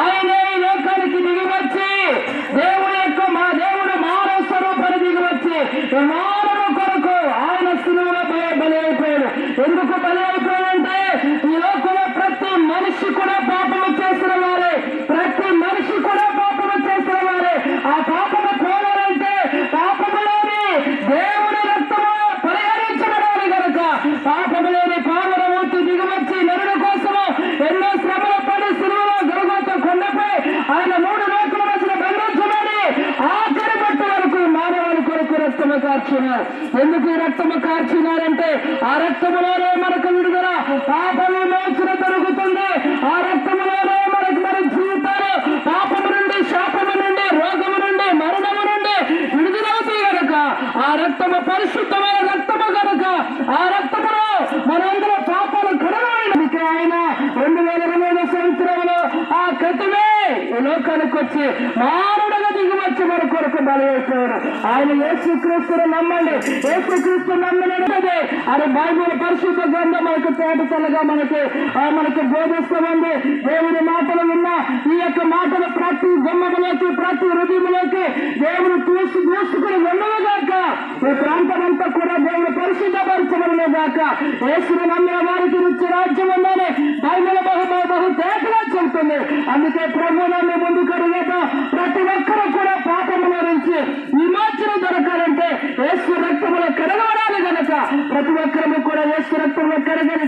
ఆయన ఈ లోకానికి దిగి వచ్చి దేవుడు మానవ స్వరూపాన్ని దిగి వచ్చి మానవ కొరకు ఆయన సిలువలో బలి అయిపోయాడు. ఎందుకు బలి అయిపోయాడంటే ఈ లోకంలో ప్రతి మనిషి కూడా పాపము చేసిన వారే, ప్రతి మనిషి కూడా పాపము చేసిన వారే. ఆ పాపము పోవాలంటే పాపములోని దేవుడి రక్తము పరిహరించబడాలి కనుక పాపములోని పావనమూర్తి దిగివచ్చి నరుల కోసము ఎన్నో శ్రమలు పడి సిలువలో గొల్గొతా కొండపై ఆయన 3 రోజుల మధ్య బంధించబడి ఆఖరి పట్టు వరకు మానవుని కొరకు రక్తము కార్చినారు. ఎందుకు ఈ రక్తము కార్చినారంటే ఆ రక్తములోనే మనకు విడుదల, పాప విమోచన దొరుకుతుంది. ఆ రక్తములోనే మనకు మన జీవితాలు పాపము నుండి, శాపము నుండి, రోగము నుండి, మరణము నుండి విడుదలవుతాయి కనుక ఆ రక్తము పరిశుద్ధమైన రక్తము కనుక ఆ రక్తములో మనందరూ పాపాలు కడగడానికి ఆయన 2020 సంవత్సరంలో ఆ క్రితమే ఈ లోకానికి వచ్చి మానవుడుగా దిగివచ్చి మన కొరకు బలి అయిపోయాడు. ఆయన యేసుక్రీస్తును నమ్మండి, యేసుక్రీస్తు నమ్మలేదే అది బైబిల్ పరిశుద్ధ గ్రంథం మనకు తేటతెల్లగా మనకి బోధిస్తామంది. దేవుని మాటలు విన్నా ఈ యొక్క మాటలు ప్రతి గుమ్మములోకి, ప్రతి హృదయంలోకి దేవుడు దూసుకుని వెళ్ళగాక ఈ ప్రాంతం అంతా కూడా దేవుడు పరిశుద్ధపరచబడలేగాక. యేసును నమ్మిన వారికి నిత్య రాజ్యం ఉందని బైబిల్ బహు తేటగా చెబుతుంది. అందుకే ప్రభు నమ్మి ముందుకు అడుగుతా ప్రతి ఒక్కరూ కూడా పాపముల నుంచి విమోచన దొరకాలంటే యేసు రక్తములో కడగబడాలి కనుక ప్రతి ఒక్కరూ కూడా యేసు రక్తంలో కడగని